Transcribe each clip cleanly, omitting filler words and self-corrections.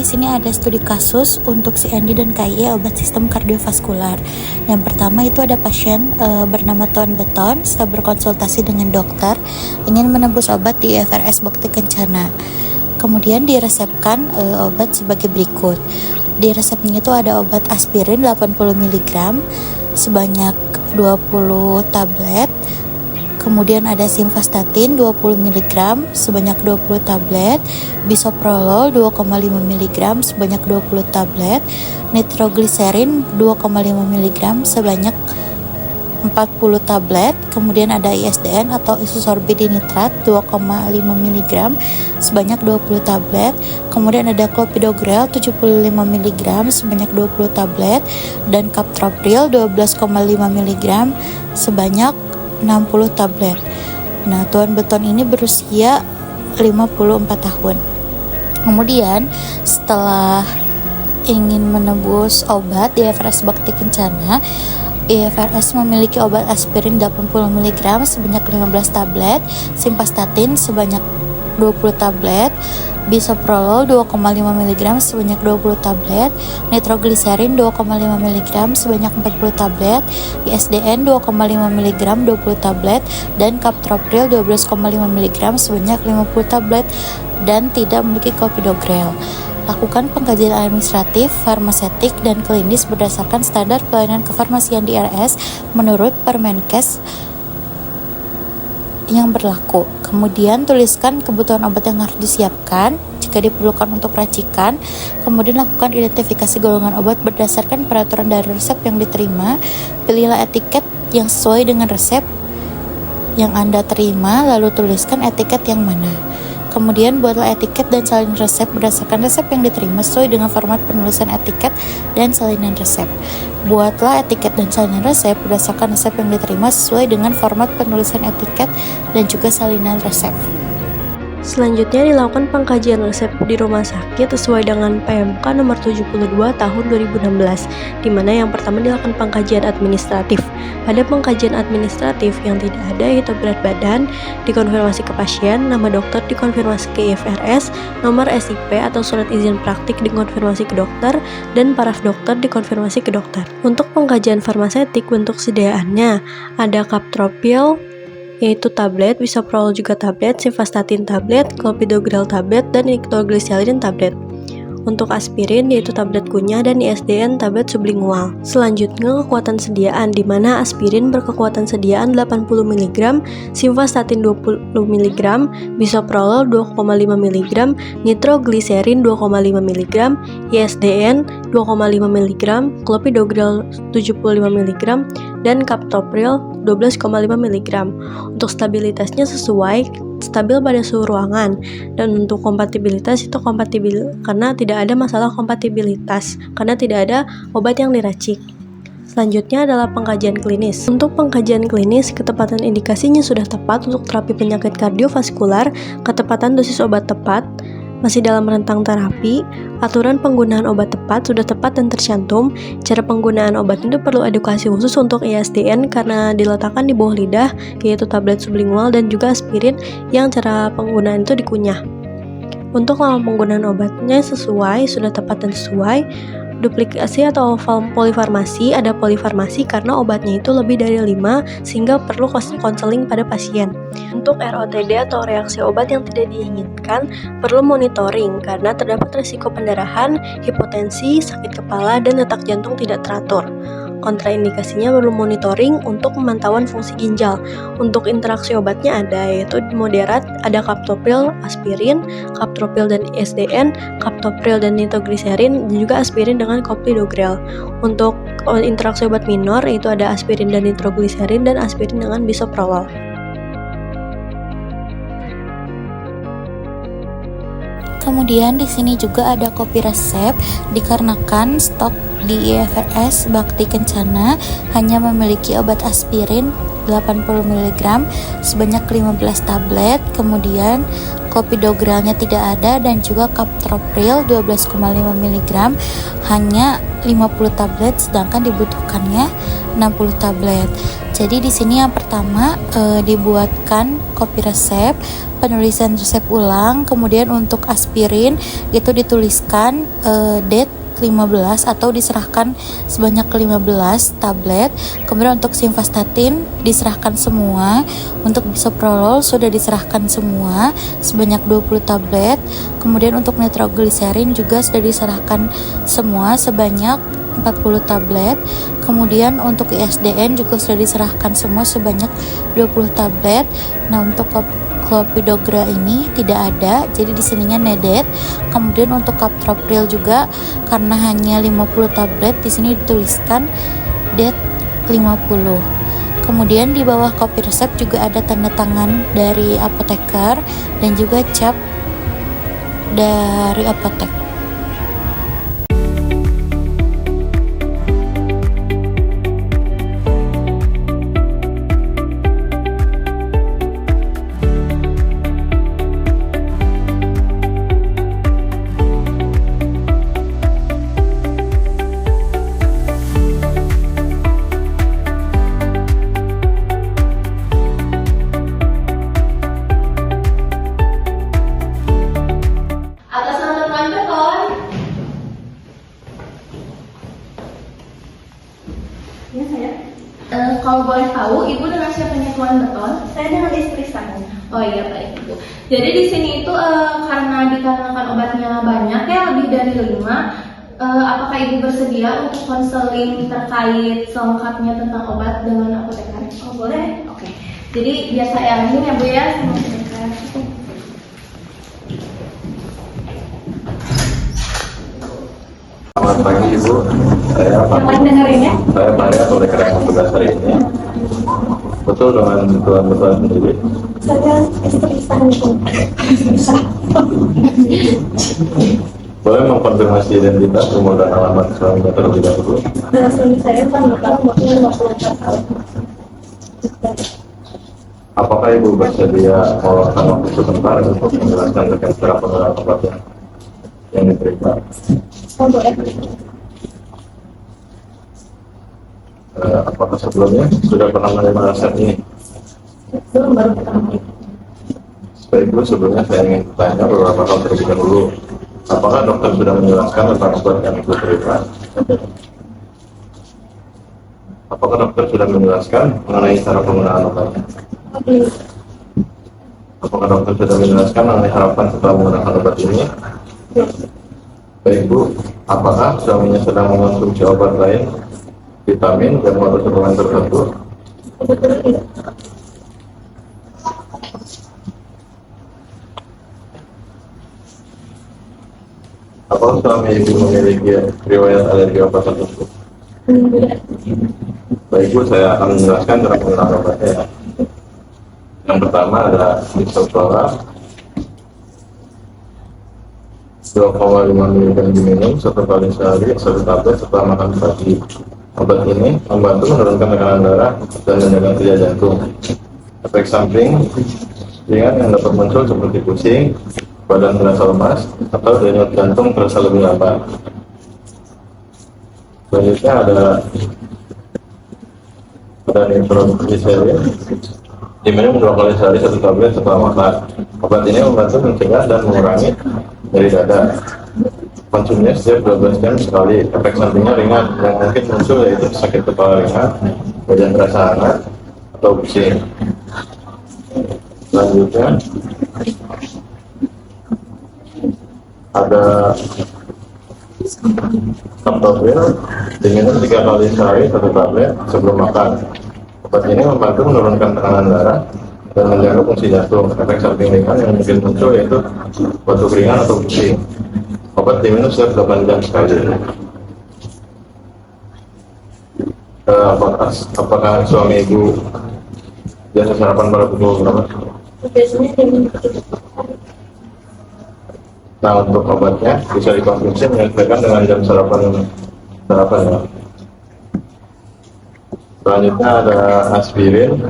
sini ada studi kasus untuk CND dan KIE obat sistem kardiovaskular. Yang pertama itu ada pasien bernama Tuan Beton setelah berkonsultasi dengan dokter ingin menebus obat di IFRS Bakti Kencana. Kemudian diresepkan obat sebagai berikut. Di resepnya itu ada obat aspirin 80 mg sebanyak 20 tablet. Kemudian ada simvastatin 20 mg sebanyak 20 tablet, bisoprolol 2,5 mg sebanyak 20 tablet, nitrogliserin 2,5 mg sebanyak 40 tablet. Kemudian ada ISDN atau isosorbidinitrat 2,5 mg sebanyak 20 tablet. Kemudian ada clopidogrel 75 mg sebanyak 20 tablet dan captopril 12,5 mg sebanyak 60 tablet. Nah, Tuan Beton ini berusia 54 tahun. Kemudian setelah ingin menebus obat di IFRS Bakti Kencana, IFRS memiliki obat aspirin 80 mg sebanyak 15 tablet, simvastatin sebanyak 20 tablet, bisoprolol 2,5 mg sebanyak 20 tablet, nitrogliserin 2,5 mg sebanyak 40 tablet, ISDN 2,5 mg 20 tablet, dan captopril 12,5 mg sebanyak 50 tablet dan tidak memiliki clopidogrel. Lakukan pengkajian administratif, farmasetik, dan klinis berdasarkan standar pelayanan kefarmasian di RS menurut Permenkes yang berlaku. Kemudian tuliskan kebutuhan obat yang harus disiapkan jika diperlukan untuk racikan. Kemudian lakukan identifikasi golongan obat berdasarkan peraturan dari resep yang diterima. Pilihlah etiket yang sesuai dengan resep yang Anda terima, lalu tuliskan etiket yang mana. Kemudian buatlah etiket dan salinan resep berdasarkan resep yang diterima sesuai dengan format penulisan etiket dan salinan resep. Buatlah etiket dan salinan resep berdasarkan resep yang diterima sesuai dengan format penulisan etiket dan juga salinan resep. Selanjutnya dilakukan pengkajian resep di rumah sakit sesuai dengan PMK nomor 72 tahun 2016, di mana yang pertama dilakukan pengkajian administratif. Pada pengkajian administratif yang tidak ada yaitu berat badan dikonfirmasi ke pasien, nama dokter dikonfirmasi ke IFRS, nomor SIP atau surat izin praktik dikonfirmasi ke dokter, dan paraf dokter dikonfirmasi ke dokter. Untuk pengkajian farmasetik bentuk sediaannya ada captopril yaitu tablet, bisoprolol juga tablet, simvastatin tablet, clopidogrel tablet, dan nitrogliserin tablet. Untuk aspirin yaitu tablet kunyah dan ISDN tablet sublingual. Selanjutnya kekuatan sediaan, di mana aspirin berkekuatan sediaan 80 mg, simvastatin 20 mg, bisoprolol 2,5 mg, nitrogliserin 2,5 mg, ISDN 2,5 mg, clopidogrel 75 mg, dan captopril 12,5 mg. Untuk stabilitasnya stabil pada suhu ruangan, dan untuk kompatibilitas itu kompatibel karena tidak ada masalah kompatibilitas karena tidak ada obat yang diracik. Selanjutnya adalah pengkajian klinis. Untuk pengkajian klinis, ketepatan indikasinya sudah tepat untuk terapi penyakit kardiovaskular, ketepatan dosis obat tepat, masih dalam rentang terapi, aturan penggunaan obat tepat sudah tepat dan tercantum. Cara penggunaan obat itu perlu edukasi khusus untuk ISDN karena diletakkan di bawah lidah, yaitu tablet sublingual, dan juga aspirin yang cara penggunaan itu dikunyah. Untuk lama penggunaan obatnya sudah tepat dan sesuai. Duplikasi atau polifarmasi, ada polifarmasi karena obatnya itu lebih dari 5 sehingga perlu konseling pada pasien. Untuk ROTD atau reaksi obat yang tidak diinginkan perlu monitoring karena terdapat risiko pendarahan, hipotensi, sakit kepala, dan detak jantung tidak teratur. Kontraindikasinya perlu monitoring untuk pemantauan fungsi ginjal. Untuk interaksi obatnya ada yaitu moderat, ada captopril, aspirin, captopril dan ISDN, captopril dan nitrogliserin, dan juga aspirin dengan clopidogrel. Untuk interaksi obat minor yaitu ada aspirin dan nitrogliserin dan aspirin dengan bisoprolol. Kemudian di sini juga ada kopi resep dikarenakan stok di IFRS Bakti Kencana hanya memiliki obat aspirin 80 mg sebanyak 15 tablet, kemudian clopidogrelnya tidak ada, dan juga captopril 12,5 mg hanya 50 tablet sedangkan dibutuhkannya 60 tablet. Jadi di sini yang pertama dibuatkan kopi resep, penulisan resep ulang, kemudian untuk aspirin itu dituliskan date 15 atau diserahkan sebanyak 15 tablet. Kemudian untuk simvastatin diserahkan semua. Untuk bisoprolol sudah diserahkan semua sebanyak 20 tablet. Kemudian untuk nitrogliserin juga sudah diserahkan semua sebanyak 40 tablet. Kemudian untuk ISDN juga sudah diserahkan semua sebanyak 20 tablet. Nah, untuk Clopidogrel ini tidak ada, jadi di sininya nedet. Kemudian untuk captopril juga karena hanya 50 tablet, di sini dituliskan det 50. Kemudian di bawah kopi resep juga ada tanda tangan dari apoteker dan juga cap dari apotek. Ya saya. Kalau boleh tahu, Ibu dengan siapanya Tuan Beton? Saya dengan istri saya. Oh iya, baik Ibu. Jadi di sini itu karena dikarenakan obatnya banyak ya, lebih dari 5, apakah Ibu bersedia untuk konseling terkait selengkapnya tentang obat dengan apoteker? Oh boleh. Oke. Jadi biar saya arahin ya Bu ya sama apoteker. Selamat pagi Ibu, saya Pak. Yang dengerin ya. Saya Maria apoteker yang tugas hari ini. Betul dengan Tuan sendiri. Saya istri saya. Boleh mengkonfirmasi identitas, umur dan alamat suami terlebih dahulu. Suami saya Tuan umurnya 54 tahun. Apakah Ibu bersedia meluangkan waktu sebentar untuk menjelaskan terkait cara penggunaan obat yang diterima? Oh boleh. Apakah sebelumnya sudah pernah menerima resep ini? Belum, baru pertama kali. Baik Bu, sebelumnya saya ingin bertanya beberapa hal terlebih dahulu. Apakah dokter sudah menjelaskan tentang obat yang Ibu terima? Apakah dokter sudah menjelaskan mengenai cara penggunaan obatnya? Belum. Apakah dokter sudah menjelaskan mengenai harapan setelah menggunakan obat ini? Belum. Baik Bu, apakah suaminya sedang mengonsumsi obat lain, vitamin, dan atau suplemen tertentu? Kebetulan tidak. Apakah suami Ibu memiliki riwayat alergi obat tertentu? Tidak. Baik Bu, saya akan menjelaskan cara penggunaan obatnya ya. Yang pertama ada bisoprolol 2,5 mg diminum 1 kali sehari 1 tablet setelah makan pagi. Obat ini membantu menurunkan tekanan darah dan menjaga kerja jantung. Efek samping ringan yang dapat muncul seperti pusing, badan terasa lemas, atau denyut jantung terasa lebih lambat. Selanjutnya ada nitrogliserin diminum 2 kali sehari 1 tablet setelah makan. Obat ini membantu mencegah dan mengurangi nyeri dada. Konsumsinya setiap 12 jam sekali. Efek sampingnya ringan, yang mungkin muncul yaitu sakit kepala ringan, badan terasa hangat, atau pusing. Selanjutnya ada captopril diminum 3 kali sehari 1 tablet sebelum makan. Obat ini membantu menurunkan tekanan darah dan menjaga fungsi jantung. Efek samping ringan yang mungkin muncul yaitu batuk ringan atau pusing. Obat diminum setiap 8 jam sekali. Apakah suami Ibu biasa sarapan pada pukul berapa? Biasanya jam 7. Nah, untuk obatnya bisa dikonsumsi menyesuaikan dengan jam sarapan ya. Selanjutnya ada aspirin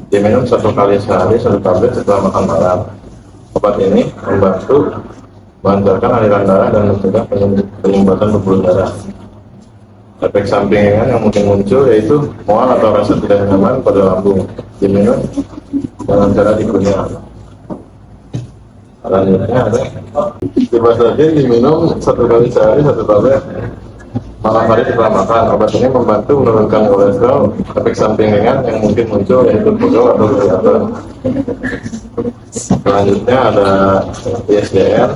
diminum 1 kali sehari 1 tablet setelah makan malam. Obat ini membantu melancarkan aliran darah dan mencegah penyumbatan pembuluh darah. Efek samping ringan yang mungkin muncul yaitu mual atau rasa tidak nyaman pada lambung. Diminum dengan cara dikunyah. Selanjutnya ada Ciprofloxacin diminum 1 kali sehari 1 tablet. Malam hari setelah makan. Obat ini membantu menurunkan kolesterol. Efek samping ringan yang mungkin muncul yaitu pegel atau kelihatan. Selanjutnya ada ISDN.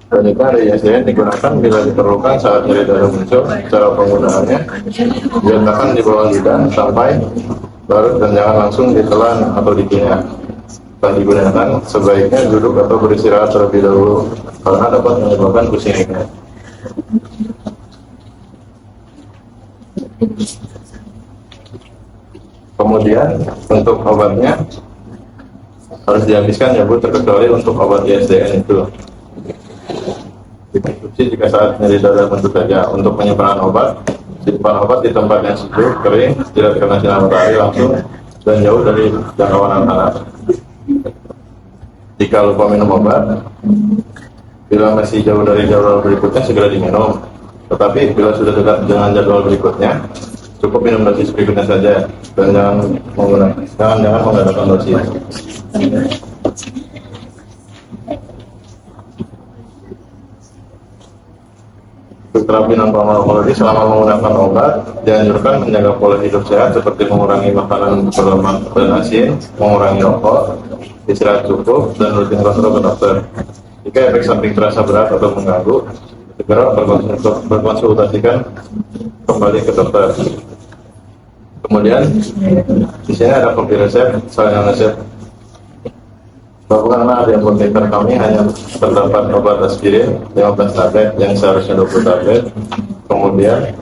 Selanjutnya ada ISDN digunakan bila diperlukan saat nyeri dada muncul. Cara penggunaannya diletakkan di bawah lidah sampai larut dan jangan langsung ditelan atau dikunyah. Setelah digunakan, sebaiknya duduk atau beristirahat terlebih dahulu karena dapat menyebabkan pusing ringan. Kemudian untuk obatnya harus dihabiskan ya Bu, terkecuali untuk obat ISDN itu. Dikonsumsi jika saat nyeri dada tentu saja. Untuk penyimpanan obat, simpan obat di tempat yang sejuk, kering, tidak terkena sinar matahari langsung, dan jauh dari jangkauan anak-anak. Jika lupa minum obat, bila masih jauh dari jadwal berikutnya segera diminum. Tetapi bila sudah dekat dengan jadwal berikutnya, cukup minum dosis berikutnya saja dan jangan menggunakan dosis. Untuk terapi non farmakologi selama menggunakan obat, dianjurkan menjaga pola hidup sehat seperti mengurangi makanan berlemak dan asin, mengurangi rokok, istirahat cukup, dan rutin kontrol ke dokter. Jika efek samping terasa berat atau mengganggu, segera berkonsultasikan kembali ke dokter. Kemudian di sini ada kopi resep, salinan resep. Karena di apoteker kami hanya terdapat obat aspirin 15 tablet yang seharusnya 20 tablet. Kemudian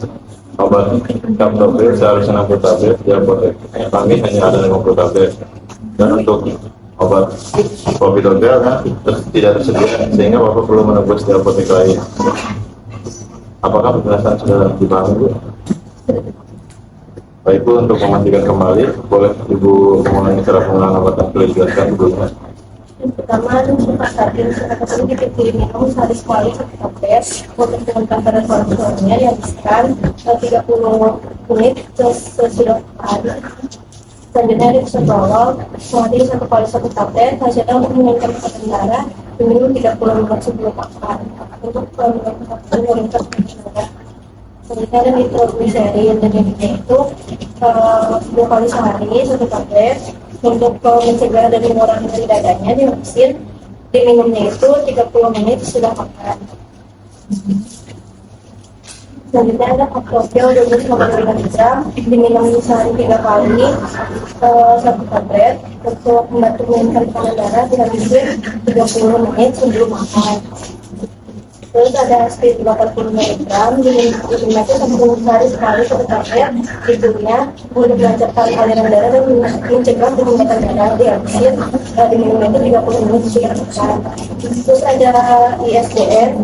obat captopril seharusnya 60 tablet, di apoteker kami hanya ada 50 tablet. Dan untuk obat Povidone tidak tersedia, sehingga Bapak perlu menebus di apotek lain. Apakah penjelasan sudah dipahami, Bu? Baik Bu, untuk memastikan kembali, boleh Ibu mengulangi cara penggunaan obat yang sudah dijelaskan sebelumnya. Yang pertama, Ciprofloxacin itu dipilih minum sehari sekali 1 tablet untuk menurunkan kadar kolesterolnya, dihabiskan 30 menit sesudah makan. Selanjutnya ada isoprolol, mengadil 1 kali 1 tablet, hasilnya untuk menurunkan tekanan darah, diminum 30 menit sebelum makan untuk menurunkan tekanan darah. Selanjutnya ada nitrogliserin, dan itu 2 kali sehari 1 tablet. Untuk mencegah dan mengurangi nyeri dadanya, dihabisin diminumnya itu 30 menit sesudah makan. Selanjutnya ada Captopril 250 mg, diminum sehari 3 kali 1 tablet. Untuk membantu menurunkan tekanan darah, dihabisin 30 menit sebelum makan. Terus ada aspirin 80 mg, diminum itu 10 hari sekali 1 tablet, tidurnya untuk melancarkan aliran darah dan mencegah penyumbatan darah, dihabisin diminum itu 30 menit sebelum makan. Terus ada ISDN,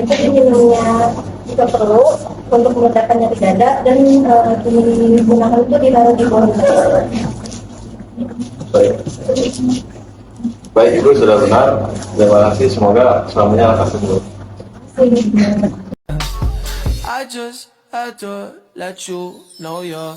itu diminumnya jika perlu untuk meredakan nyeri dada dan digunakan itu ditaruh di bawah lidah. Baik Ibu, sudah benar. Terima kasih, semoga suaminya akan sembuh. I just had to let you know you're